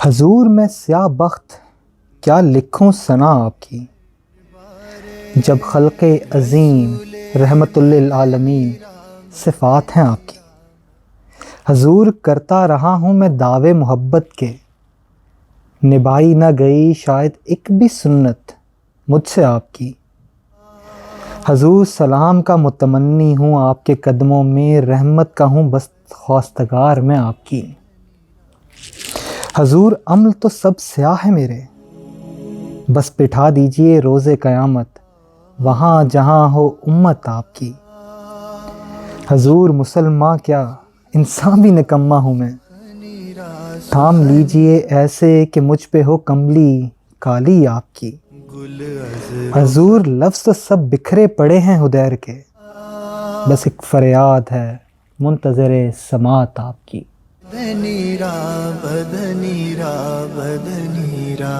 حضور میں سیاہ بخت کیا لکھوں ثنا آپ کی، جب خلق عظیم رحمت للعالمین صفات ہیں آپ کی۔ حضور کرتا رہا ہوں میں دعوے محبت کے، نبھائی نہ گئی شاید ایک بھی سنت مجھ سے آپ کی۔ حضور سلام کا متمنی ہوں آپ کے قدموں میں، رحمت کا ہوں بس خواستگار میں آپ کی۔ حضور عمل تو سب سیاہ ہے میرے، بس بٹھا دیجئے روز قیامت وہاں جہاں ہو امت آپ کی۔ حضور مسلماں کیا انسان بھی نکما ہوں میں، تھام لیجئے ایسے کہ مجھ پہ ہو کملی کالی آپ کی۔ حضور لفظ تو سب بکھرے پڑے ہیں حدیر کے، بس ایک فریاد ہے منتظر سماعت آپ کی۔ بدنیرا بدنیرا بدنیرا